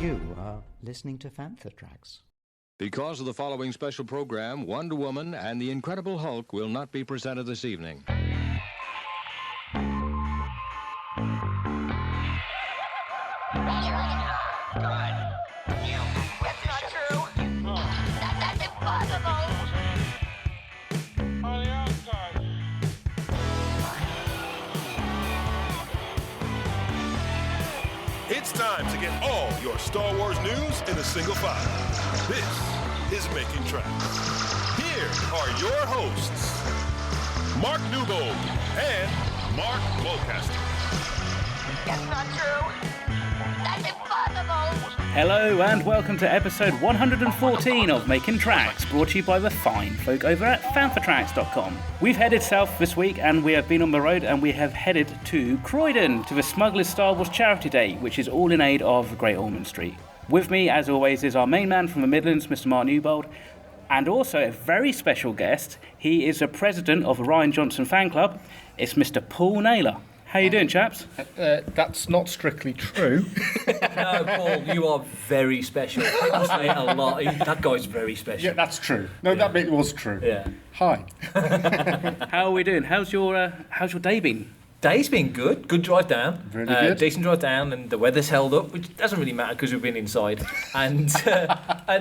You are listening to Fantha Tracks. Because of the following special program, Wonder Woman and the Incredible Hulk will not be presented this evening. It's time to get all your Star Wars news in a single file. This is Making Tracks. Here are your hosts, Mark Newbold and Mark Mulcaster. That's not true. That's impossible. Hello and welcome to episode 114 of Making Tracks, brought to you by the fine folk over at fanthatracks.com. We've headed south this week and we have been on the road and we have headed to Croydon to the Smugglers Star Wars Charity Day, which is all in aid of Great Ormond Street. With me, as always, is our main man from the Midlands, Mr. Mark Newbold, and also a very special guest. He is the president of the Rian Johnson fan club. It's Mr. Paul Naylor. How you doing, chaps? That's not strictly true. No, Paul, you are very special. People say it a lot. That guy's very special. Yeah, that's true. No, that bit was true. Yeah. Hi. How are we doing? How's your day been? Day's been good. Good drive down. Really good. Decent drive down, and the weather's held up, which doesn't really matter because we've been inside. And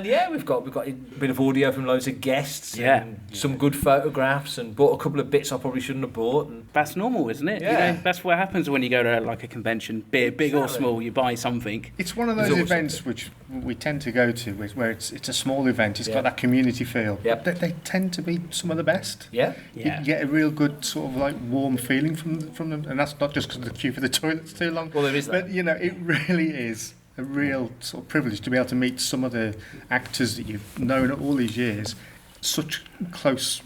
yeah, we've got a bit of audio from loads of guests. Yeah. And some good photographs, and bought a couple of bits I probably shouldn't have bought. And That's normal, isn't it? Yeah. You know, that's what happens when you go to like a convention, big or small. You buy something. It's one of those events which we tend to go to, where it's a small event. It's got that community feel. Yep. They tend to be some of the best. yeah. Yeah. You get a real good sort of like warm feeling from them, and that's not just because the queue for the toilet's too long. Well, there is that. But you know, it really is a real sort of privilege to be able to meet some of the actors that you've known all these years, such close,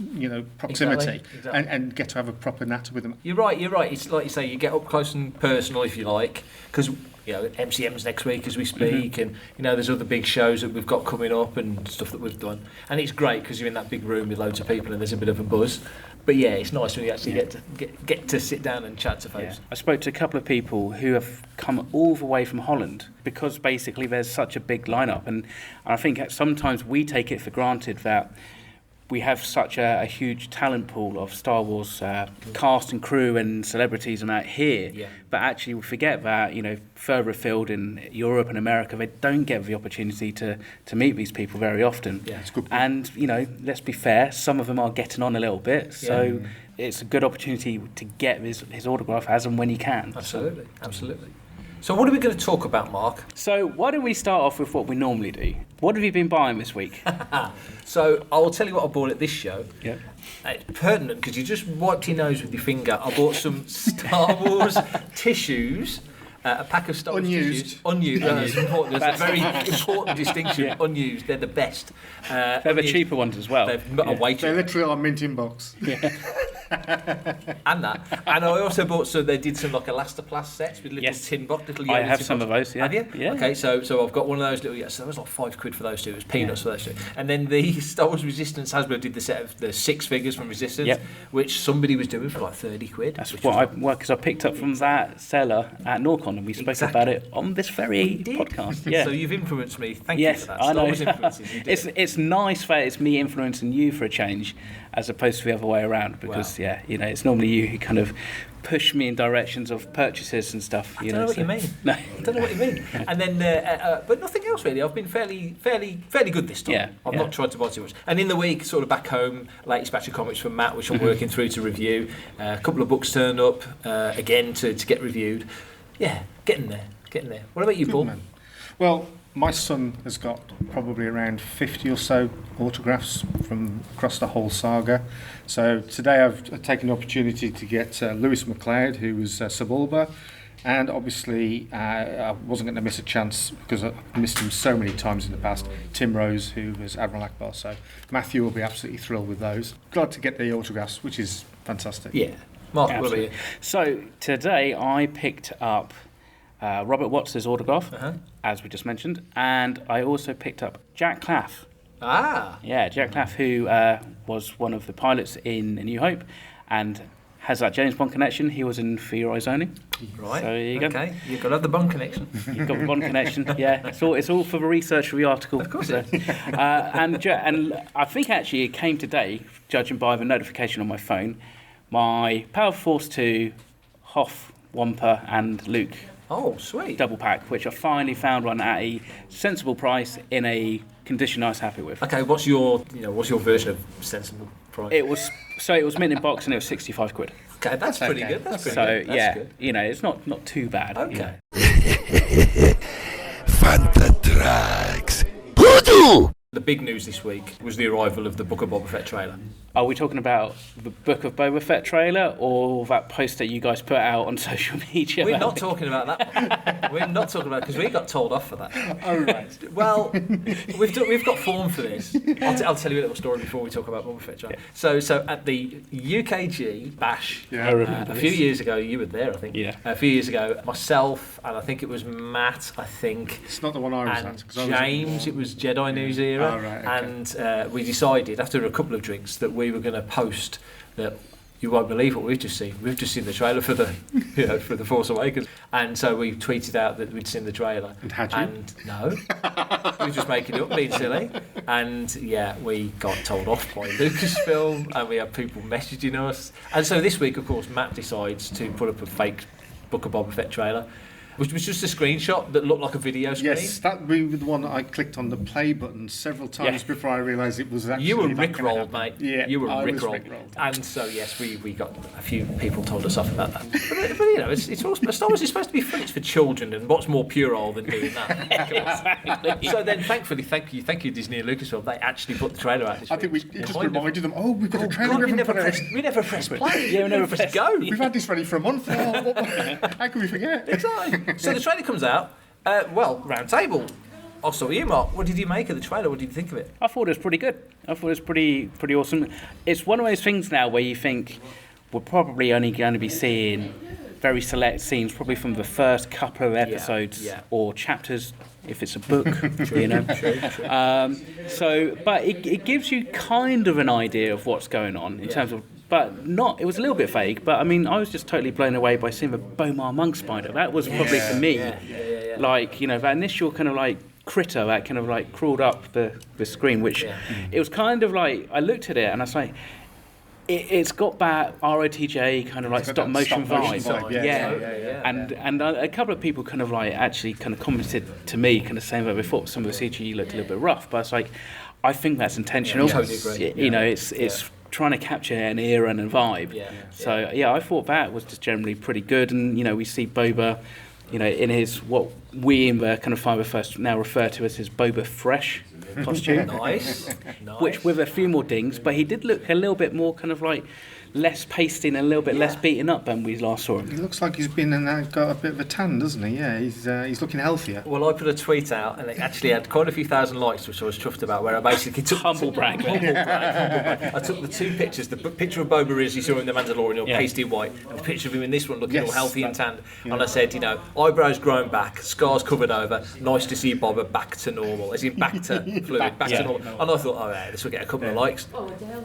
proximity, Exactly. And get to have a proper natter with them. You're right. It's like you say, you get up close and personal, if you like, because MCM's next week as we speak, and there's other big shows that we've got coming up and stuff that we've done, and it's great because you're in that big room with loads of people and there's a bit of a buzz. But yeah, it's nice when you actually get to sit down and chat to folks. Yeah. I spoke to a couple of people who have come all the way from Holland because basically there's such a big lineup, and I think sometimes we take it for granted that we have such a huge talent pool of Star Wars cast and crew and celebrities out here, but actually we forget that further afield in Europe and America they don't get the opportunity to meet these people very often. Yeah, it's good. And let's be fair, some of them are getting on a little bit, so it's a good opportunity to get his autograph as and when you can. Absolutely. So what are we going to talk about, Mark? So why don't we start off with what we normally do? What have you been buying this week? So I'll tell you what I bought at this show. Yeah. It's pertinent because you just wiped your nose with your finger. I bought some Star Wars tissues. A pack of Star Wars tissues. Unused. That's important. That's a very important distinction. Yeah. Unused. They're the best. They're the cheaper ones as well. They're literally our minting box. And that. And I also bought, so they did some like Elastoplast sets with little tin box, little I Yoda have tin some box. of those, yeah. Have you? Yeah. Okay, so I've got one of those little, so that was like £5 for those two. It was peanuts for those two. And then the Star Wars Resistance Hasbro did the set of the 6 figures from Resistance, which somebody was doing for like £30. That's because I picked up from that seller at Norcon, and we spoke about it on this very podcast. Yeah. So you've influenced me. Thank you for that. I know. Star Wars influences you do. It's nice that it's me influencing you for a change, as opposed to the other way around. Because it's normally you who kind of push me in directions of purchases and stuff. I don't know what you mean. No. I don't know what you mean. And then, but nothing else really. I've been fairly good this time. Yeah, I've not tried to buy too much. And in the week, sort of back home, latest batch of comics from Matt, which I'm working through to review. A couple of books turned up again to get reviewed. Yeah, getting there. What about you, Paul? Man. Well, my son has got probably around 50 or so autographs from across the whole saga. So today I've taken the opportunity to get Lewis MacLeod, who was Sebulba, and obviously I wasn't going to miss a chance because I missed him so many times in the past, Tim Rose, who was Admiral Akbar. So Matthew will be absolutely thrilled with those. Glad to get the autographs, which is fantastic. Yeah. Mark, what about you? So today I picked up Robert Watts' autograph, as we just mentioned, and I also picked up Jack Claff. Ah. Yeah, Jack Claff, who was one of the pilots in A New Hope and has that James Bond connection. He was in For Your Eyes Only. Right. So there you go. Okay. You've got to have the Bond connection. You've got the Bond connection. Yeah, it's all for the research for the article. Of course so. And I think actually it came today, judging by the notification on my phone, my Power Force 2, Hoth, Wampa and Luke Oh, sweet. double pack, which I finally found one at a sensible price in a condition I was happy with. Okay, what's your version of sensible price? It was mint in box and it was 65 quid. Okay, that's pretty good. That's pretty So good. That's yeah, good. it's not too bad. Okay. Fantha Tracks. Voodoo! The big news this week was the arrival of the Book of Boba Fett trailer. Are we talking about the Book of Boba Fett trailer or that post that you guys put out on social media? We're not talking about that. We're not talking about it because we got told off for that. Oh, right. Well, we've got form for this. I'll tell you a little story before we talk about Boba Fett trailer. So at the UKG Bash a few years ago, you were there, I think. Yeah. A few years ago, myself and I think it was Matt. I think. It's not the one I was and at. 'Cause I was James, it was Jedi News era, Oh, right, okay. and we decided after a couple of drinks that we were going to post that. You won't believe what we've just seen. We've just seen the trailer for the, for the Force Awakens, and so we tweeted out that we'd seen the trailer. And had you? And no, we were just making it up, being silly. And yeah, we got told off by Lucasfilm, and we had people messaging us. And so this week, of course, Matt decides to put up a fake Book of Boba Fett trailer, which was just a screenshot that looked like a video screen. Yes, that would be the one that I clicked on the play button several times before I realised it was actually. You were that gonna rickrolled, mate. happen. Yeah, you were I was rickrolled. rickrolled. And so yes, we got a few people told us off about that. But you know, it's all Star Wars is supposed to be fun. It's for children, and what's more puerile than doing that? So then, thankfully, thank you, Disney and Lucasfilm. They actually put the trailer out. This I think week. it just reminded them. Oh, we've got a trailer. God, we haven't put it. we never pressed play. Yeah, we never pressed go. We've had this ready for a month. How can we forget? Exactly. So the trailer comes out. Round table. I'll start with you, Mark. What did you make of the trailer? What did you think of it? I thought it was pretty good. I thought it was pretty awesome. It's one of those things now where you think we're probably only going to be seeing very select scenes, probably from the first couple of episodes or chapters, if it's a book, you know. But it gives you kind of an idea of what's going on in terms of. But not. It was a little bit vague. But I mean, I was just totally blown away by seeing the Bomar monk spider. That was probably for me, like that initial kind of like critter that kind of like crawled up the screen. Which it was kind of like I looked at it and I was like, it's got that ROTJ kind of like stop motion vibe. And a couple of people kind of like actually kind of commented to me, kind of saying that they thought some of the CG looked a little bit rough. But it's like, I think that's intentional. Totally agree. It's trying to capture an era and a vibe. So I thought that was just generally pretty good. And we see Boba, in his what we in the kind of Fiverr now refer to as his Boba Fresh costume. Nice. Which with a few more dings, but he did look a little bit more kind of like less pasty and a little bit less beaten up than we last saw him. He looks like he's been and got a bit of a tan, doesn't he? Yeah, he's looking healthier. Well, I put a tweet out, and it actually had quite a few thousand likes, which I was chuffed about, where I basically took... Humble brag. I took the two pictures, the picture of Boba as you saw in The Mandalorian, all pasty white, and the picture of him in this one looking all healthy and tanned. And I said, eyebrows grown back, scars covered over, nice to see Boba back to normal, as in back to fluid, back to normal. And I thought, this will get a couple of likes.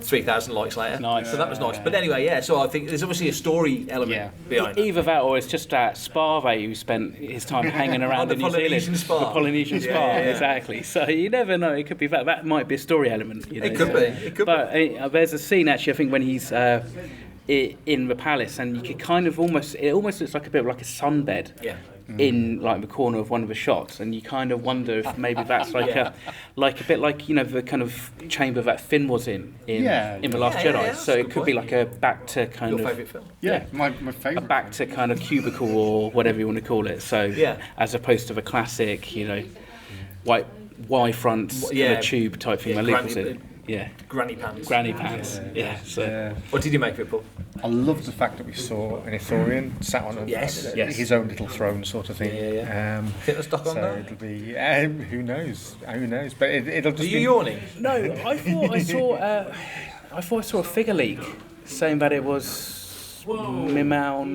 3,000 likes later. Nice. So that was nice. But anyway, so I think there's obviously a story element behind it. Either that or it's just that spa that who spent his time hanging around in New Zealand. Spa. The Polynesian spa, exactly. So you never know, it could be that. That might be a story element. It could be. But there's a scene actually, I think, when he's in the palace, and you could kind of it almost looks like a bit of like a sunbed. In like the corner of one of the shots, and you kind of wonder if maybe that's like a bit like the kind of chamber that Finn was in the Last Jedi. So it could be like a back to kind Your of favourite film? My favourite. a back to kind of cubicle or whatever you want to call it. So as opposed to the classic, white Y front kind of tube type thing. Granny pants. Granny pants. So. What did you make of it, Paul? I love the fact that we saw an Ithorian sat on his own little throne sort of thing. Think the stock on that? It'll be who knows, but it'll just. Are you be yawning? No, I thought I saw a figure leak saying that it was Mimau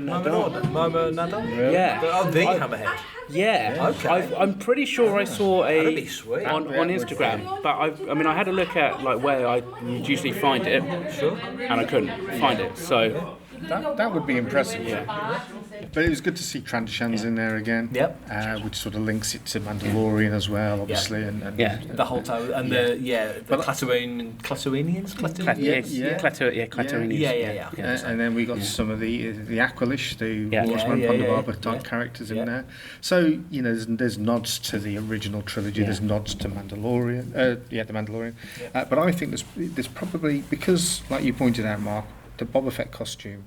Nadal. Yeah. Oh, the Hammerhead. Yeah, okay. I'm pretty sure I saw That'd be sweet. on Instagram, but I had a look at like where I usually find it, and I couldn't find it. So That would be impressive. But it was good to see Transitions in there again. Yep. Which sort of links it to Mandalorian as well, obviously. And the whole time. And the Clatoonians? Clatoonians. And then we got some of the Aqualish, the Horseman, Ponda Barber type characters in there. So, there's nods to the original trilogy, there's nods to Mandalorian. The Mandalorian. But I think there's probably, because, like you pointed out, Mark, the Boba Fett costume,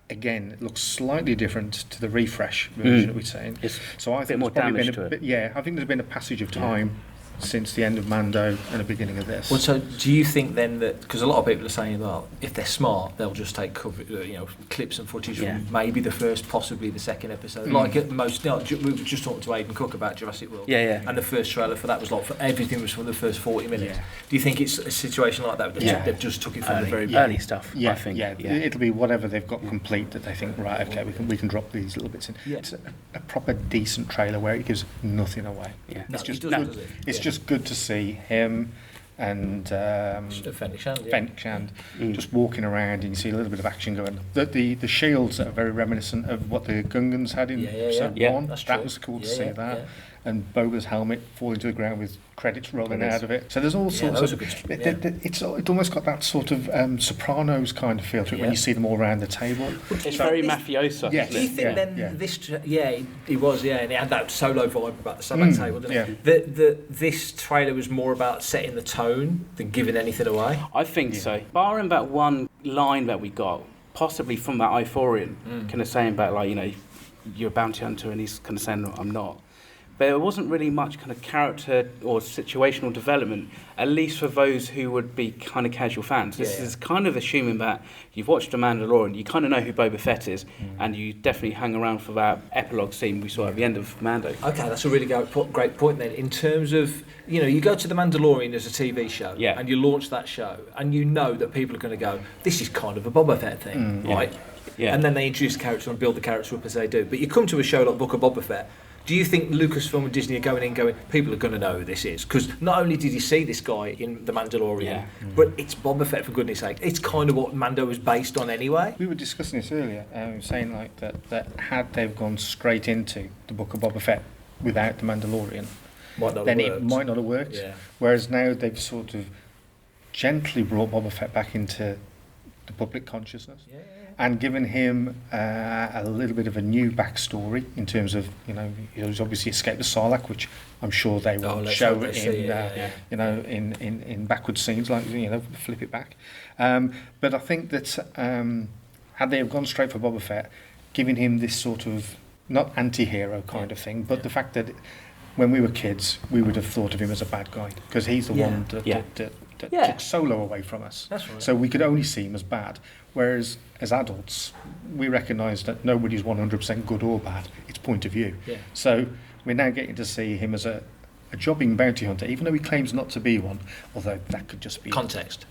again, it looks slightly different to the refresh version that we're saying. So I think more damage to it. I think there's been a passage of time since the end of Mando and the beginning of this. Well, so do you think then that, because a lot of people are saying, well, if they're smart, they'll just take clips and footage from maybe the first, possibly the second episode. Like at most, we were just talking to Aidan Cook about Jurassic World. And the first trailer for that was everything was from the first 40 minutes. Do you think it's a situation like that? They've just took it from the very early stuff. I think. It'll be whatever they've got complete that they think, right, okay, we can drop these little bits in. It's a proper decent trailer where it gives nothing away. It's just good to see him and Fennec Shand just walking around, and you see a little bit of action going. The shields are very reminiscent of what the Gungans had in episode 1. That was cool to see that. And Boba's helmet falling to the ground with credits rolling out of it. So there's all sorts of... It's almost got that sort of Sopranos kind of feel to it when you see them all around the table. It's very mafioso. Yes. Do you think this... It was, and it had that solo vibe about the Sabbath table, didn't it? This trailer was more about setting the tone than giving anything away? I think so. Barring that one line that we got, possibly from that Ithorian, kind of saying about, you're a bounty hunter, and he's kind of saying, I'm not. But there wasn't really much kind of character or situational development, at least for those who would be kind of casual fans. This is kind of assuming that you've watched The Mandalorian, you kind of know who Boba Fett is, and you definitely hang around for that epilogue scene we saw at the end of Mando. Okay, that's a really great point then. In terms of, you go to The Mandalorian as a TV show, and you launch that show, and you know that people are going to go, this is kind of a Boba Fett thing, right? And then they introduce the character and build the character up as they do. But you come to a show like Book of Boba Fett, do you think Lucasfilm and Disney are going, people are going to know who this is? Because not only did you see this guy in The Mandalorian, but it's Boba Fett, for goodness sake. It's kind of what Mando was based on anyway. We were discussing this earlier, saying like that had they've gone straight into the Book of Boba Fett without The Mandalorian, it might not have worked. Whereas now they've sort of gently brought Boba Fett back into the public consciousness. And given him a little bit of a new backstory in terms of, he's obviously escaped the Sarlacc, which I'm sure they will show in backward scenes, like, flip it back. But I think that had they have gone straight for Boba Fett, giving him this sort of, not anti-hero kind of thing, but the fact that when we were kids, we would have thought of him as a bad guy, because he's the one that took Solo away from us. That's right. So we could only see him as bad. Whereas as adults, we recognise that nobody's 100% good or bad. It's point of view. So we're now getting to see him as a jobbing bounty hunter, even though he claims not to be one, although that could just be... Context,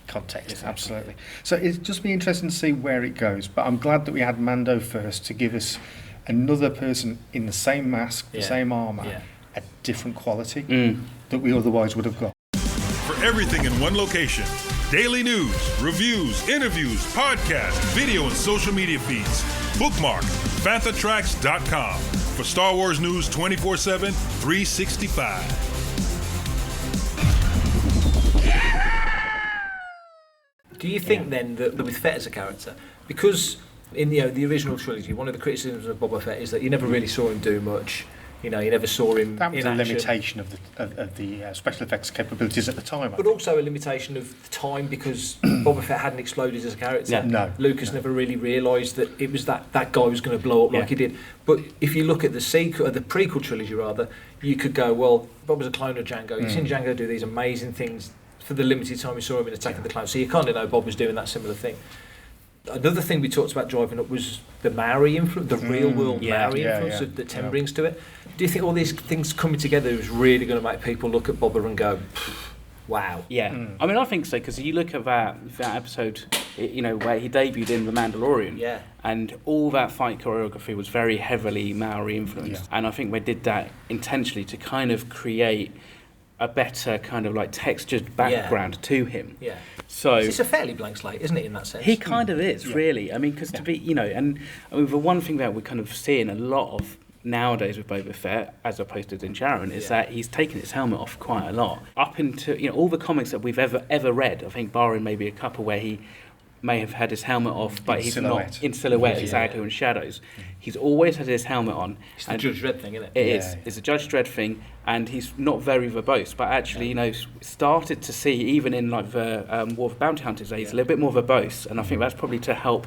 absolutely. So it'd just be interesting to see where it goes. But I'm glad that we had Mando first to give us another person in the same mask, the same armour, a different quality that we otherwise would have got. For everything in one location, daily news, reviews, interviews, podcasts, video and social media feeds, bookmark FanthaTracks.com for Star Wars news 24/7, 365. Do you think then that with Fett as a character, because in the original trilogy, one of the criticisms of Boba Fett is that you never really saw him do much. You never saw him. That was in a action. limitation of the special effects capabilities at the time. But also a limitation of the time, because Boba Fett hadn't exploded as a character. No. Lucas never really realised that it was that guy was going to blow up like he did. But if you look at the prequel trilogy rather, you could go, well, Bob was a clone of Django. You've seen Django do these amazing things for the limited time we saw him in Attack of the Clones. So you kind of know Bob was doing that similar thing. Another thing we talked about driving up was the Maori influence, the real-world Maori influence that Tim brings to it. Do you think all these things coming together is really going to make people look at Boba and go, wow? Yeah, I mean, I think so, because you look at that episode, where he debuted in The Mandalorian, and all that fight choreography was very heavily Maori influenced, and I think they did that intentionally to kind of create a better kind of like textured background to him. Yeah. So it's a fairly blank slate, isn't it, in that sense? he kind of is, really. I mean, because to be, you know, and I mean, the one thing that we're kind of seeing a lot of nowadays with Boba Fett, as opposed to Din Djarin, is that he's taken his helmet off quite a lot. Up into, you know, all the comics that we've ever read, I think barring maybe a couple where he may have had his helmet off, but he's not in silhouette, exactly, or in shadows. He's always had his helmet on. It's the Judge Dredd thing, isn't it? It is. It's a Judge Dredd thing, and he's not very verbose, but actually, you know, started to see, even in like the War of Bounty Hunters days, a little bit more verbose, and I think that's probably to help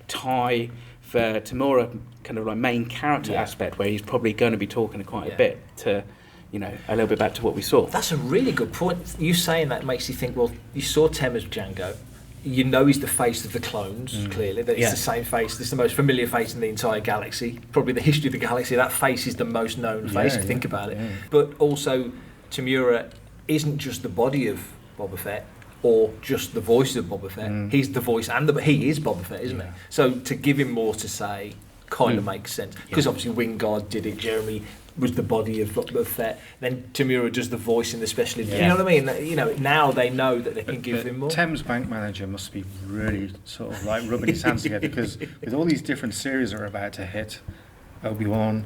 tie the Tamura kind of like main character aspect, where he's probably going to be talking quite a bit to, you know, a little bit back to what we saw. That's a really good point. You saying that makes you think, well, you saw Tem as Django. You know he's the face of the clones, clearly. That it's the same face. It's the most familiar face in the entire galaxy. Probably the history of the galaxy. That face is the most known face, if you think about it. Yeah. But also, Tamura isn't just the body of Boba Fett or just the voice of Boba Fett. He's the voice and he is Boba Fett, isn't he? So to give him more to say kind of makes sense. Because obviously Wingard did it, Jeremy was the body of Boba Fett. Then Tamura does the voice in the special edition. You know what I mean? You know, now they know that they can give him more. Thames Bank Manager must be really sort of like rubbing his hands together, because with all these different series that are about to hit, Obi-Wan,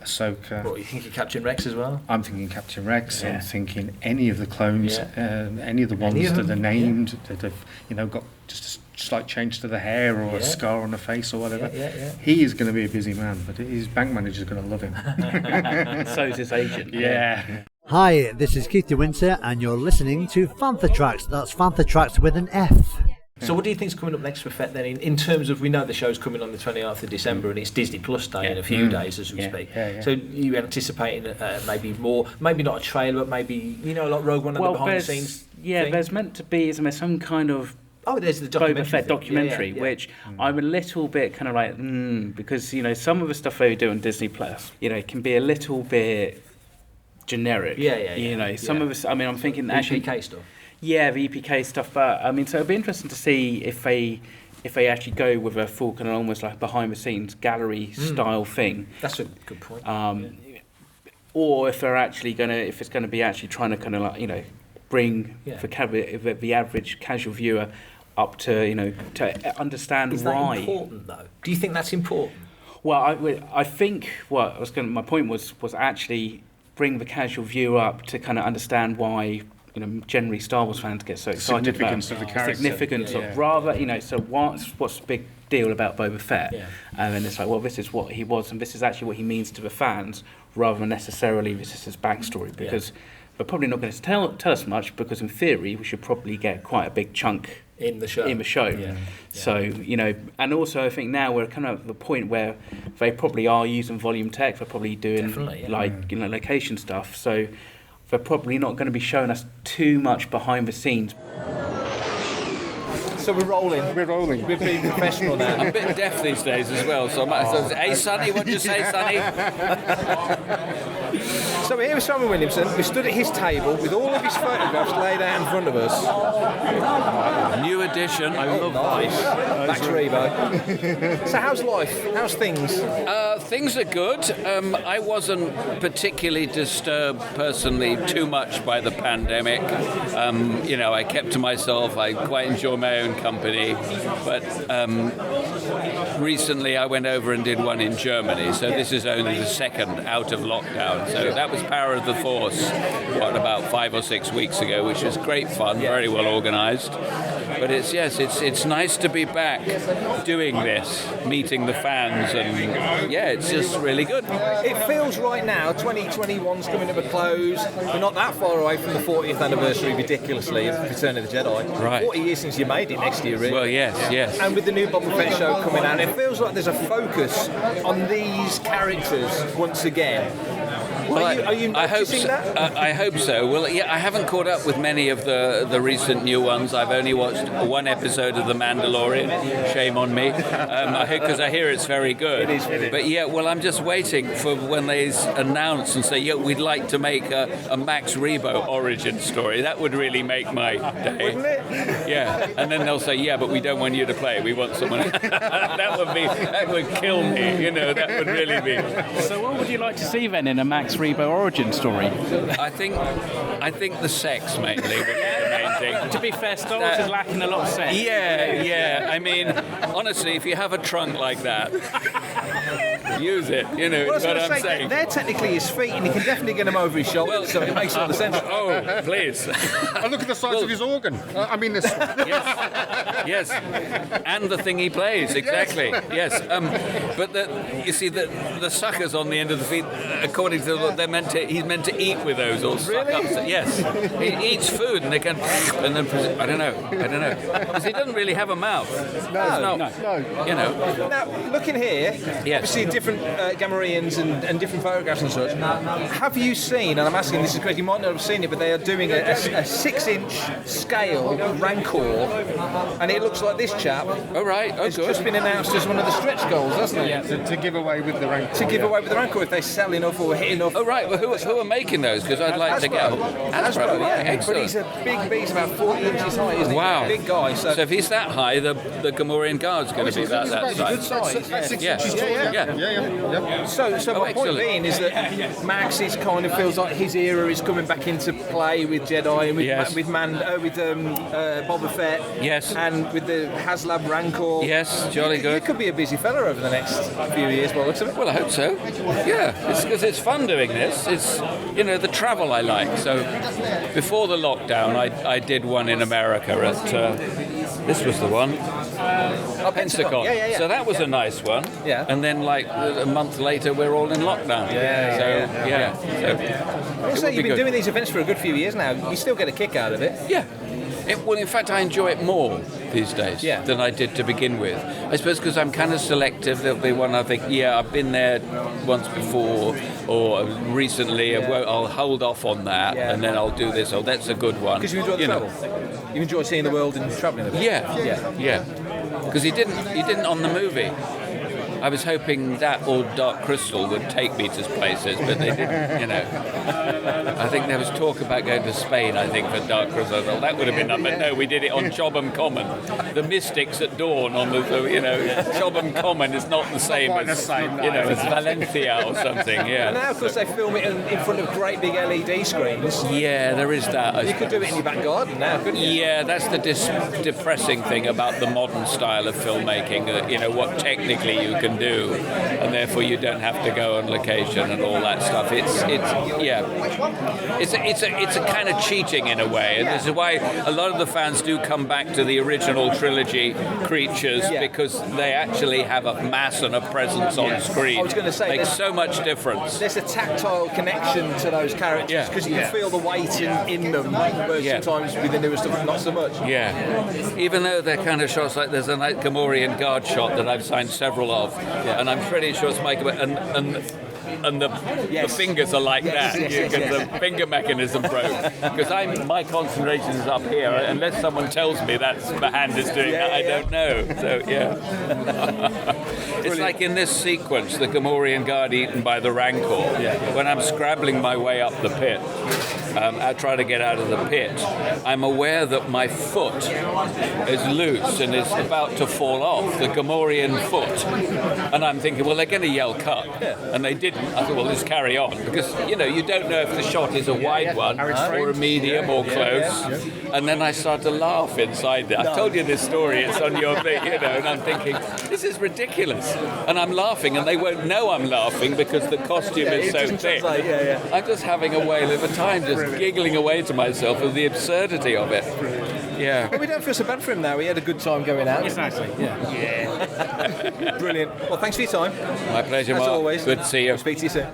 Ahsoka. What, you think Captain Rex as well? I'm thinking Captain Rex. I'm thinking any of the clones, any of the ones that are named that have, you know, got just a slight change to the hair or a scar on the face or whatever. He is going to be a busy man, but his bank manager's going to love him. So is his agent. Hi, this is Keith DeWinter, and you're listening to Fantha Tracks. That's Fantha Tracks with an F. So what do you think's coming up next for Fett then, in terms of, we know the show's coming on the 29th of December and it's Disney Plus Day in a few days as we speak. So you anticipating maybe more, maybe not a trailer, but maybe, you know, like Rogue One and the behind the scenes thing? There's meant to be some kind of there's the Boba Fett documentary, which I'm a little bit kind of like, because, you know, some of the stuff they do on Disney Plus, you know, can be a little bit generic. You know, some of us, I mean, I'm thinking the actually EPK stuff. Yeah, the EPK stuff, but I mean, so it'd be interesting to see if they actually go with a full kind of almost like behind the scenes gallery style thing. That's a good point. Or if they're actually if it's going to be actually trying to kind of like, you know, bring the average casual viewer up to, you know, to understand why. Is that important though? Do you think that's important? Well, I think my point was actually bring the casual viewer up to kind of understand why, you know, generally Star Wars fans get so excited significance about of the character. Significance of rather, you know, so what's the big deal about Boba Fett? And then it's like, well, this is what he was, and this is actually what he means to the fans, rather than necessarily this is his backstory, because they're probably not going to tell us much, because in theory we should probably get quite a big chunk in the show. So, you know, and also I think now we're kind of at the point where they probably are using volume tech, they're probably doing you know, location stuff, so they're probably not going to be showing us too much behind the scenes. So we're rolling. We're being professional now. I'm a bit deaf these days as well, so hey Sonny, what do you say, Sonny? So we're here with Simon Williamson. We stood at his table with all of his photographs laid out in front of us. New edition. I love nice. Back to Rebo. So how's life? How's things? Things are good. I wasn't particularly disturbed personally too much by the pandemic. You know, I kept to myself. I quite enjoy my own company. But recently I went over and did one in Germany. So this is only the second out of lockdown. So that was Power of the Force, about 5 or 6 weeks ago, which was great fun, very well organised. But it's nice to be back doing this, meeting the fans, and it's just really good. It feels right now, 2021's coming to a close. We're not that far away from the 40th anniversary, ridiculously, of Return of the Jedi. Right. 40 years since you made it next year, really. Well, yes. And with the new Boba Fett show coming out, it feels like there's a focus on these characters once again. Well, are you noticing that? I hope so. Well, I haven't caught up with many of the recent new ones. I've only watched one episode of The Mandalorian. Shame on me, because I hear it's very good. It is. But I'm just waiting for when they announce and say, we'd like to make a Max Rebo origin story. That would really make my day. Wouldn't it? Yeah, and then they'll say, but we don't want you to play. We want someone. That would kill me. You know, that would really be. So what would you like to see then in a Max Rebo origin story? I think the sex mainly would be the main thing. To be fair, Star Wars is lacking a lot of sex. Yeah. I mean, honestly, if you have a trunk like that, use it. You know what I'm saying. They're technically his feet, and he can definitely get them over his shoulder, so it makes all the sense. Oh, please. Look at the size of his organ. I mean, this. Yes, and the thing he plays, exactly. Yes, but you see the suckers on the end of the feet, according to he's meant to eat with those or suck up. Yes, he eats food and then I don't know, because he doesn't really have a mouth. No. You know. Now, looking here, obviously different Gamorreans and different photographs and such. Have you seen? And I'm asking this is because you might not have seen it, but they are doing a 6-inch scale Rancor, and it looks like this chap. Oh right, it's just been announced as one of the stretch goals, hasn't it? Yeah, to give away with the Rancor. To give away with the Rancor if they sell enough or hit enough. Oh right, well who are making those? Because I'd like to go. Hasbro, yeah. But he's a big beast, about 40 inches high, isn't he? Wow, big guy. So if he's that high, the Gamorrean guard's going to be that size. Good size. Yeah. So my point being is that Max is kind of feels like his era is coming back into play with Jedi and with Boba Fett. Yes. And with the HasLab Rancor. Yes, jolly good. You could be a busy fella over the next few years, by the looks of it. Well, I hope so. Yeah, it's because it's fun doing this. It's the travel I like. So before the lockdown, I did one in America at this was the one. Pensacon. Yeah. So that was a nice one. Yeah. And then like a month later, we're all in lockdown. So you've been doing these events for a good few years now. You still get a kick out of it. Yeah. Well, in fact, I enjoy it more these days than I did to begin with. I suppose because I'm kind of selective. There'll be one I think, I've been there once before or recently. I'll hold off on that and then I'll do this. Oh, that's a good one. Because you enjoy the travel. You enjoy seeing the world and travelling a bit. Yeah. Because he didn't on the movie. I was hoping that or Dark Crystal would take me to places, but they didn't, I think there was talk about going to Spain, I think, for Dark Crystal. I thought that would have been done, but no, we did it on Chobham Common. The Mystics at dawn on the Chobham Common is not the same as, as Valencia or something, And now, of course, they film it in front of great big LED screens. Yeah, there is that. You could do it in your back garden now, couldn't you? Yeah, that's the depressing thing about the modern style of filmmaking, what technically you can do, and therefore you don't have to go on location and all that stuff. It's a kind of cheating in a way, and this is why a lot of the fans do come back to the original trilogy creatures because they actually have a mass and a presence on screen. I was going to say, makes so much difference. There's a tactile connection to those characters because you can feel the weight in them. Whereas sometimes with the newer stuff, not so much. Yeah, even though they're kind of shots like there's a Gamorrean guard shot that I've signed several of. And I'm pretty sure it's Michael, and the fingers are like that because the finger mechanism broke. Because my concentration is up here. Unless someone tells me that the hand is doing that, I don't know. So it's like in this sequence, the Gamorrean guard eaten by the Rancor. When I'm scrabbling my way up the pit, I try to get out of the pit. I'm aware that my foot is loose and is about to fall off, the Gamorrean foot. And I'm thinking, well, they're going to yell cut. And they didn't. I thought, well, let's carry on. Because, you don't know if the shot is a wide one or a medium or close. And then I start to laugh inside there. I've told you this story. It's on your thing, and I'm thinking, this is ridiculous. And I'm laughing, and they won't know I'm laughing because the costume is so thick. I'm just having a whale of a time, just giggling away to myself of the absurdity of it. Yeah. Well, we don't feel so bad for him now. He had a good time going out. Exactly. Yeah. Brilliant. Well, thanks for your time. My pleasure, As Mark. always. Good to see you. I'll speak to you soon.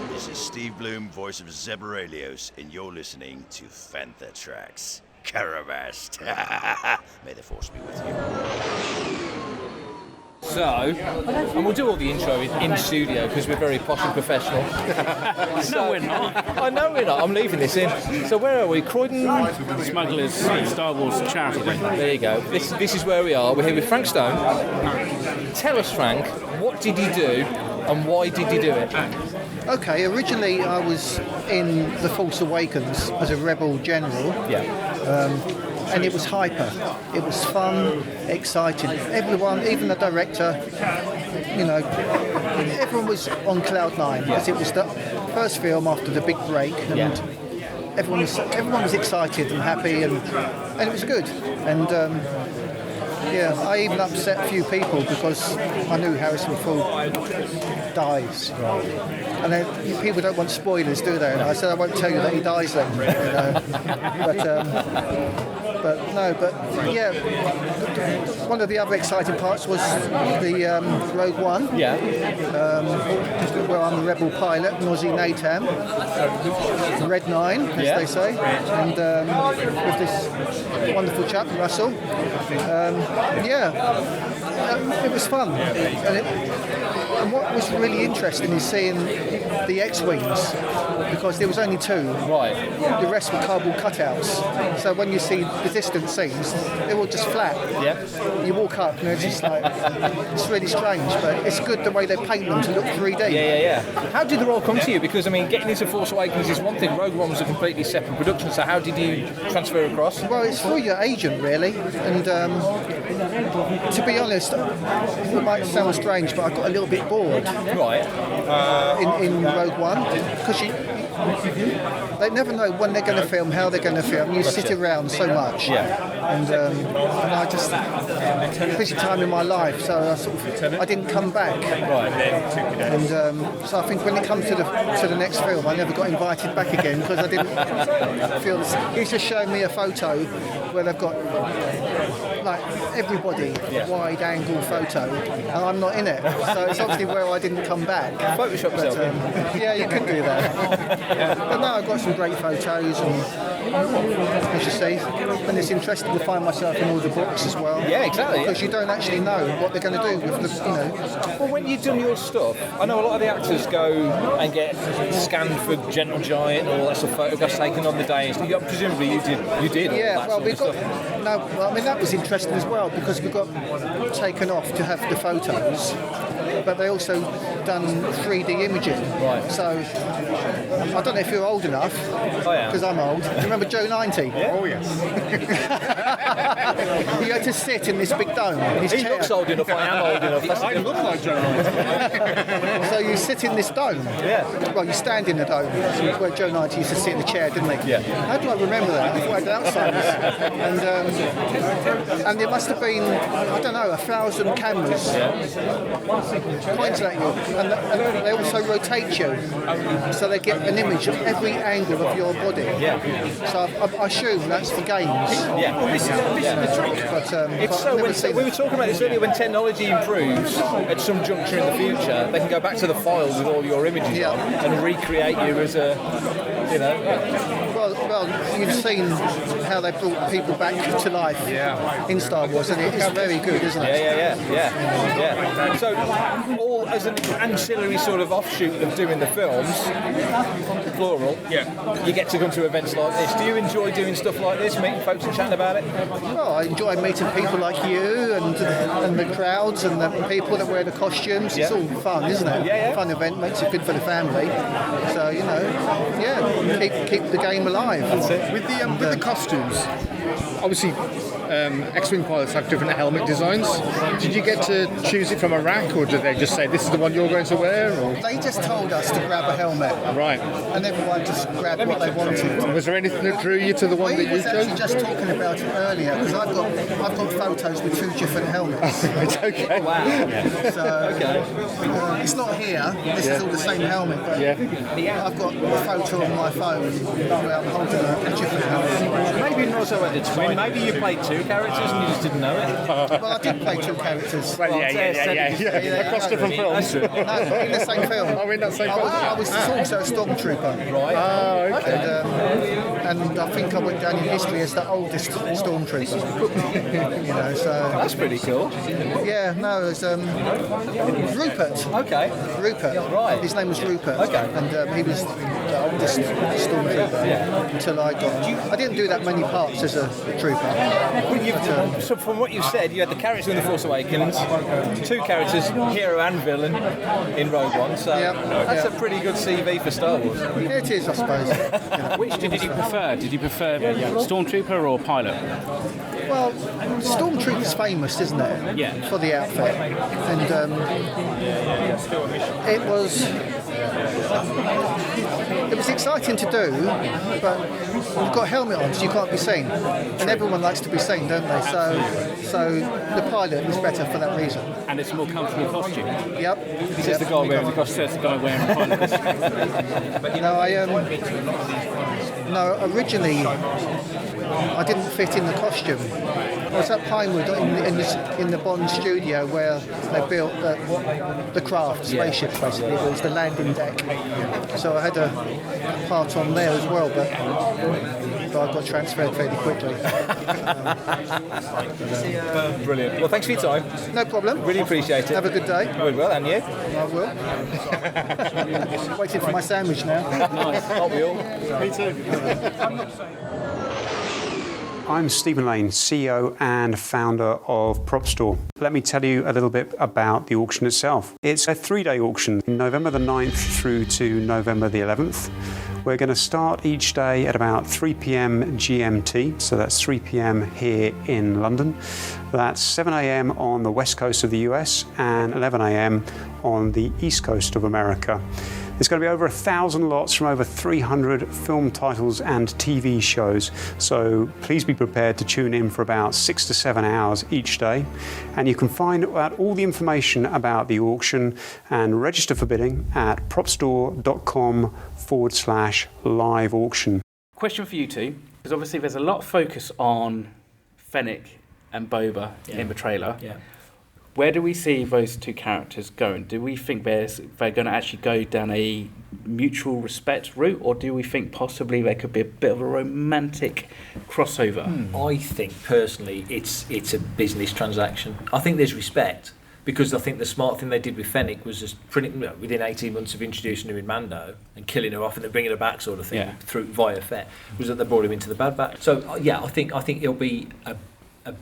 This is Steve Bloom, voice of Zebralios, and you're listening to Fantha Tracks. Caravast. May the force be with you. So, and we'll do all the intro in studio because we're very posh and professional. No, we're not. I know we're not. I'm leaving this in. So where are we? Croydon Smugglers Star Wars Charity. There you go. This is where we are. We're here with Frank Stone. Tell us, Frank, what did you do and why did you do it? Okay, originally I was in The Force Awakens as a rebel general. And it was hyper. It was fun, exciting. Everyone, even the director, everyone was on cloud nine because it was the first film after the big break, and everyone was excited and happy, and it was good. And I even upset a few people because I knew Harrison Ford dies. And then people don't want spoilers, do they? And I said I won't tell you that he dies then. One of the other exciting parts was the Rogue One, where I'm a rebel pilot, Nosy Natam, Red 9, as they say, and with this wonderful chap, Russell. It was fun. And what was really interesting is seeing the X-Wings, because there was only 2. Right. The rest were cardboard cutouts. So when you see the distant scenes, they're all just flat. Yeah. You walk up and it's just like, it's really strange, but it's good the way they paint them to look 3D. Yeah. How did the role come to you? Because, I mean, getting into Force Awakens is one thing. Rogue One was a completely separate production, so how did you transfer across? Well, it's through your agent, really. And to be honest, it might sound strange, but I got a little bit bored. Right. In Rogue One, because they never know when they're going to film, how they're going to film. You sit around so much, and I just busy time in my life, so I didn't come back. Right. And so I think when it comes to the next film, I never got invited back again because I didn't feel this. He's just showing me a photo where they've got like everybody wide angle photo, and I'm not in it, so it's obviously where I didn't come back. Photoshop yourself. Yeah, you could do that. But no, I've got some great photos, and as you see, and it's interesting to find myself in all the books as well. Yeah, exactly. Because you don't actually know what they're going to do with the, Well, when you've done your stuff, I know a lot of the actors go and get scanned for Gentle Giant or that's a photographs taken on the day. Presumably you did. Yeah, well, we've got that was interesting as well because we got taken off to have the photos, but they also done 3D imaging. Right. So I don't know if you're old enough. I am. Because I'm old. Do you remember Joe 90? Yeah. Oh yes. He had to sit in this big dome in his He chair. looks old enough. I am old enough. I look like Joe. So you sit in this dome. Yeah. Well, you stand in the dome. Where Joe 90 used to sit in the chair, didn't he? Yeah. How do I remember that? I thought I had Alzheimer's. And there must have been, I don't know, 1,000 cameras pointing at you. And they also rotate you. So they get an image of every angle of your body. Yeah. So I assume that's for games. Yeah. Well, this is the trick. But it's so we were talking about this earlier. When technology improves at some juncture in the future, they can go back to the files with all your images on and recreate you as a, Well, you've seen how they brought people back to life in Star Wars, and it's very good, isn't it? Yeah. So, all as an ancillary sort of offshoot of doing the films, plural. Yeah. You get to come to events like this. Do you enjoy doing stuff like this, meeting folks and chatting about it? Well, I enjoy meeting people like you and the crowds and the people that wear the costumes. It's all fun, isn't it? Yeah. Fun event, makes it good for the family. So keep the game alive. That's it. With the costumes, obviously X-Wing pilots have different helmet designs. Did you get to choose it from a rack, or did they just say this is the one you're going to wear? Or? They just told us to grab a helmet. Right. And everyone just grabbed what they wanted. Was there anything that drew you to the one that you chose? I was actually just talking about it earlier because I've got photos with 2 different helmets. It's okay. Oh, wow. So it's not here. This is all the same helmet, but I've got a photo on my phone where I'm holding a different helmet. Maybe not so at the twin. Maybe you played 2 characters and you just didn't know it. Well, I did play 2 characters. Well, yeah. Across different films. No, in the same film. Oh, in that same film. I was also a stormtrooper. Right. Oh, okay. And I think I went down in history as the oldest stormtrooper. So that's pretty cool. Yeah, no, it was Rupert. Okay. Rupert. Right. His name was Rupert. Okay. And he was the oldest stormtrooper until I got. I didn't do that many parts as a trooper. So from what you've said, you had the character in The Force Awakens, 2 characters, hero and villain, in Rogue One. So that's a pretty good CV for Star Wars. It is, I suppose. Which did you prefer? Did you prefer Stormtrooper or Pilot? Well, Stormtrooper's famous, isn't it? Yeah. For the outfit, and it was exciting to do, but you've got a helmet on, so you can't be seen, and everyone likes to be seen, don't they? So the Pilot is better for that reason. And it's a more comfortable costume. Yep. Says the guy wearing the costume. Says the guy wearing the Pilot costume. No, originally I didn't fit in the costume. I was at Pinewood in the Bond studio where they built the craft spaceship, basically. It was the landing deck. So I had a part on there as well, but I got transferred fairly quickly. Brilliant. Well, thanks for your time. No problem. Really appreciate it. Have a good day. Good, well, and you? I will. Waiting for my sandwich now. Nice. Aren't we all? Me too. I'm Stephen Lane, CEO and founder of Prop Store. Let me tell you a little bit about the auction itself. It's a 3-day auction, November the 9th through to November the 11th. We're going to start each day at about 3 p.m. GMT, so that's 3 p.m. here in London. That's 7 a.m. on the west coast of the US and 11 a.m. on the east coast of America. There's going to be over 1,000 lots from over 300 film titles and TV shows, so please be prepared to tune in for about 6 to 7 hours each day. And you can find out all the information about the auction and register for bidding at propstore.com/live auction. Question for you two, because obviously there's a lot of focus on Fennec and Boba in the trailer. Yeah. Where do we see those 2 characters going? Do we think they're going to actually go down a mutual respect route, or do we think possibly there could be a bit of a romantic crossover? I think personally it's a business transaction. I think there's respect, because I think the smart thing they did with Fennec was just within 18 months of introducing her in Mando and killing her off and then bringing her back, sort of thing, via Fett, was that they brought him into the Bad Batch. So I think it'll be a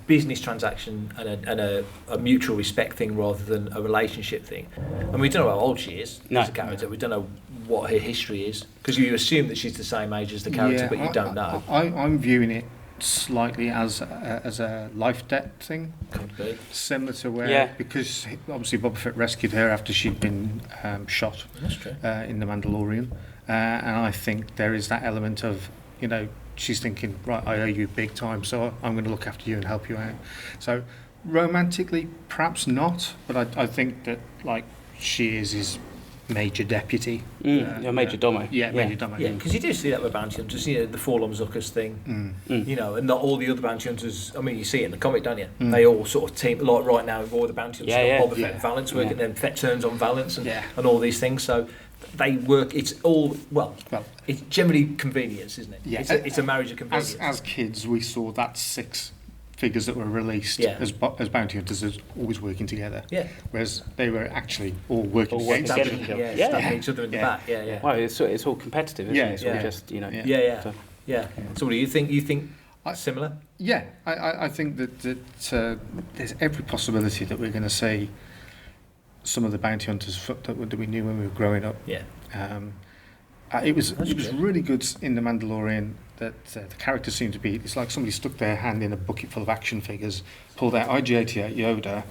business transaction and a mutual respect thing rather than a relationship thing. And we don't know how old she is as a character. We don't know what her history is, because you assume that she's the same age as the character, but you don't know. I'm viewing it slightly as a life debt thing. Could be. Similar to where, because obviously Boba Fett rescued her after she'd been shot. That's true. In The Mandalorian. And I think there is that element of, she's thinking, right, I owe you big time, so I'm going to look after you and help you out. So romantically, perhaps not, but I think that, like, she is his major deputy. Major domo. Major domo. Yeah, because you do see that with bounty hunters, the Forlom Zucker's thing, and not all the other bounty hunters. I mean, you see it in the comic, don't you? They all sort of team, like right now with all the bounty hunters, Boba Fett and Valance work, and then Fett turns on Valance and all these things. So they work. It's all it's generally convenience, isn't it? Yeah, it's a marriage of convenience. As kids, we saw that 6 figures that were released as bounty hunters as always working together. Yeah. Whereas they were actually all working against each other. Stabbing each other in the back. Well, it's all competitive, isn't it? It's all just So what do you think? You think similar? Yeah, I think that there's every possibility that we're going to see some of the bounty hunters that we knew when we were growing up. Yeah. It was really good in The Mandalorian that the characters seemed to be, it's like somebody stuck their hand in a bucket full of action figures, pulled out IG-88 Yoda,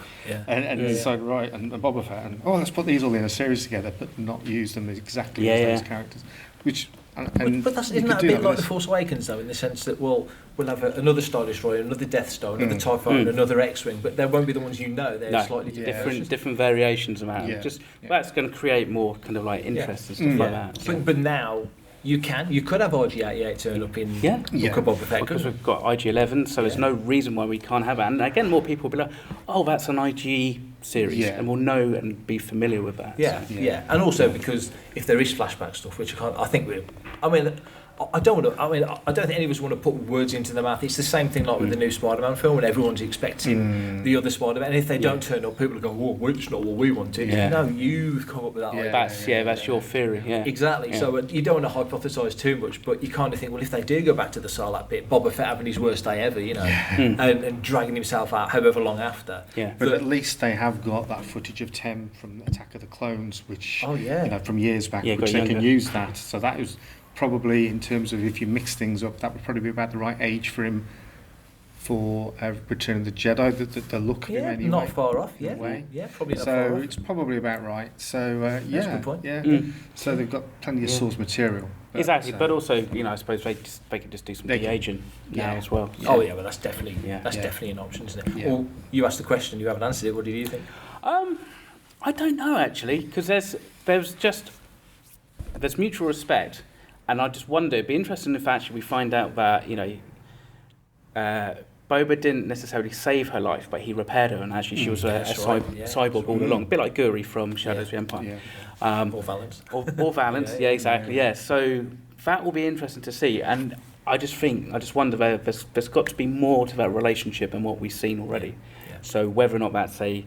and decided, right, and Boba Fett, and let's put these all in a series together, but not use them exactly as those characters. Which, but isn't that a bit like The Force Awakens, though, in the sense that we'll have another Star Destroyer, another Death Star, another TIE Fighter, another X-Wing, but they won't be the ones they're slightly different variations of that. That's going to create more kind of like interest and stuff like that. So. But now you could have IG-88 turn up in Book of Boba Fett, because we've got IG-11, so there's no reason why we can't have that. And again, more people will be like, oh, that's an IG series, and we'll know and be familiar with that. And also because if there is flashback stuff, which I think I don't want to. I mean, I don't think any of us want to put words into their mouth. It's the same thing like with the new Spider-Man film, and everyone's expecting the other Spider-Man. And if they don't turn up, people go, "Oh, it's not what we wanted." Yeah. No, you've come up with that idea. That's your theory. Yeah, exactly. Yeah. So you don't want to hypothesise too much, but you kind of think, well, if they do go back to the Sarlacc pit, Boba Fett having his worst day ever, and dragging himself out however long after. Yeah. But at least they have got that footage of Tem from Attack of the Clones, which from years back, which they can use that. So that was probably, in terms of if you mix things up, that would probably be about the right age for him for Return of the Jedi, the look of him anyway. Not far off, probably not far off. So it's probably about right. So That's a good point. So they've got plenty of source material. Exactly, but also, I suppose they could just do some de-aging now as well. Oh yeah, but that's definitely definitely an option, isn't it? Yeah. Well, you asked the question, you haven't answered it. What did you think? I don't know actually, because there's mutual respect, and I just wonder. It'd be interesting if actually we find out that Boba didn't necessarily save her life, but he repaired her, and actually she was a cyborg all along, a bit like Guri from Shadows of the Empire. Or Valance. Or Valance, exactly. Yeah. So that will be interesting to see, and I just wonder whether there's got to be more to that relationship than what we've seen already. Yeah. So whether or not that's a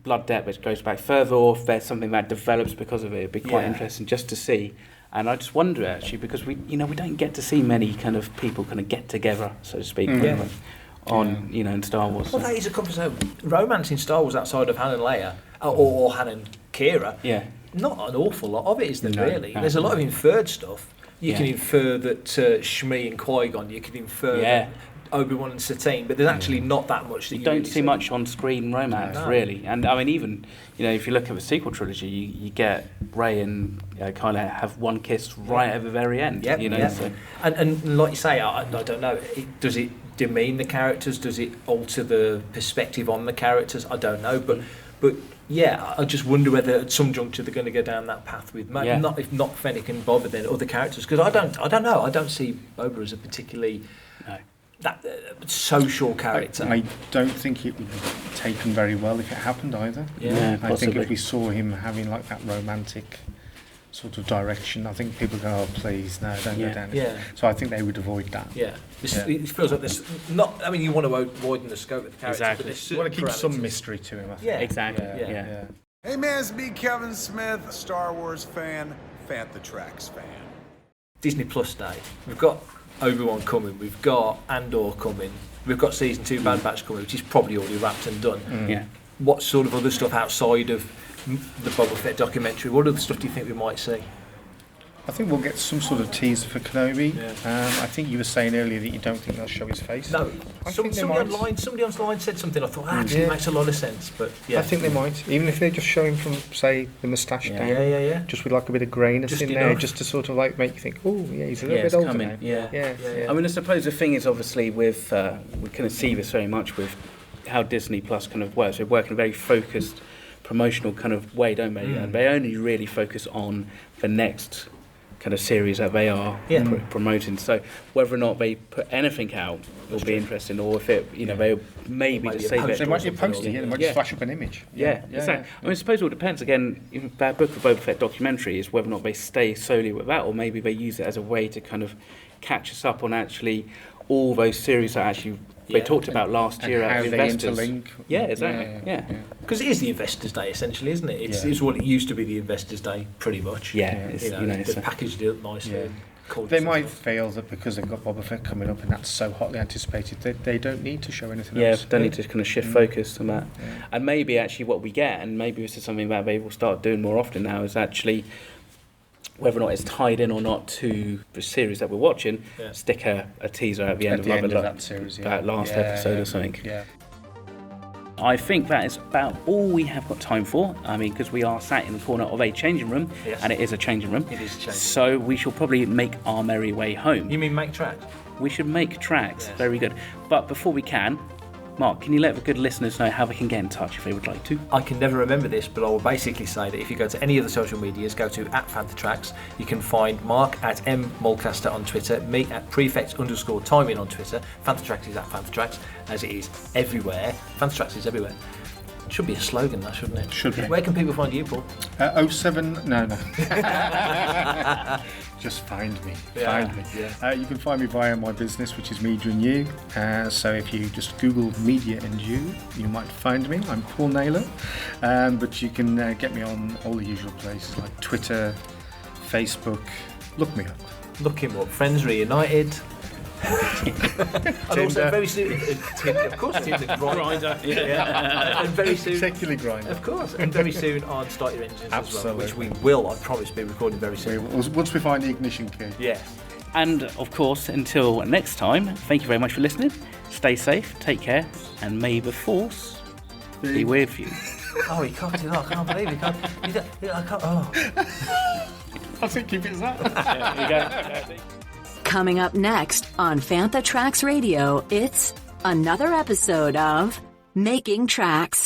blood debt which goes back further, or if there's something that develops because of it, it'd be quite interesting just to see. And I just wonder actually, because we don't get to see many kind of people kind of get together, so to speak, in Star Wars. Well, that is a conversation. Romance in Star Wars outside of Han and Leia, or Han and Kira. Yeah. Not an awful lot of it, is there really? There's a lot of inferred stuff. You can infer that Shmi and Qui-Gon, you can infer that Obi-Wan and Satine, but there's actually not that much that you don't really see much on-screen romance, really. And I mean, even if you look at the sequel trilogy, you get Rey and Kylo have one kiss right at the very end. So. And like you say, I don't know. Does it demean the characters? Does it alter the perspective on the characters? I don't know, but yeah, I just wonder whether at some juncture they're going to go down that path with not if not Fennec and Boba, then other characters. Because I don't know. I don't see Boba as a particularly that social character. I don't think it would be taken very well if it happened either. I think if we saw him having like that romantic sort of direction, I think people go, oh please, no, don't go down it. So I think they would avoid that. It feels like there's not. I mean, you want to widen the scope of the character, but you want to keep some mystery to him. I think. Exactly. Hey man, it's me, Kevin Smith, Star Wars fan, Fantha Tracks fan. Disney Plus Day. We've got Obi-Wan coming. We've got Andor coming. We've got Season 2 Bad Batch coming, which is probably already wrapped and done. What sort of other stuff outside of the Boba Fett documentary? What other stuff do you think we might see? I think we'll get some sort of teaser for Kenobi. I think you were saying earlier that you don't think they'll show his face. No, somebody online said something. I thought actually makes a lot of sense. But I think they might, even if they just show him from, say, the moustache down. Just with like a bit of greyness just in there, just to sort of like make you think, oh yeah, he's a little bit older now. I mean, I suppose the thing is obviously with we kind of see this very much with how Disney Plus kind of works. They work in a very focused promotional kind of way, don't they? And they only really focus on the next kind of series that they are promoting. So whether or not they put anything out will be interesting, or if it, they maybe just save it. They might just post it. They might just flash up an image. Exactly. I mean, I suppose it all depends. Again, that Book of Boba Fett documentary is whether or not they stay solely with that, or maybe they use it as a way to kind of catch us up on actually all those series that actually they talked about last year at the Investors. Interlink. Because it is the Investors' Day essentially, isn't it? It's what it used to be, the Investors' Day, pretty much. They've packaged it up nicely. They might feel that because they've got Boba Fett coming up and that's so hotly anticipated, they don't need to show anything else. They don't need to kind of shift focus on that. And maybe actually what we get, and maybe this is something that they will start doing more often now, is actually whether or not it's tied in or not to the series that we're watching, stick a teaser at the end of that series, that last episode or something. I think that is about all we have got time for. I mean, because we are sat in the corner of a changing room, and it is a changing room. It is a changing room. So we shall probably make our merry way home. You mean make tracks? We should make tracks. Yes. Very good. But before we can, Mark, can you let the good listeners know how they can get in touch if they would like to? I can never remember this, but I will basically say that if you go to any of the social medias, go to @Fantha Tracks. You can find Mark at @mmulcaster on Twitter, me at prefect_timing on Twitter. Fantha Tracks is @Fantha Tracks, as it is everywhere. Fantha Tracks is everywhere. It should be a slogan, that, shouldn't it? Should be. Where can people find you, Paul? 07... No. just find me. Yeah, Find me. yeah. You can find me via my business, which is Media and You. So if you just Google Media and You might find me. I'm Paul Naylor. But you can get me on all the usual places like Twitter, Facebook. Look me up. Look him up. Friends Reunited. And also very soon, Tinder, of course, Tinder, Grindr, and very soon, particularly Grindr, of course, and very soon on Start Your Engines Absolutely. as well, which we will, I promise, be recording very soon. Once we find the ignition key. Yes. And of course, until next time, thank you very much for listening. Stay safe, take care, and may the Force be with you. Oh, he cocked it off. I can't believe it. I can't. Oh. I think keep it as that. There you go. Coming up next on Fantha Tracks Radio, it's another episode of Making Tracks.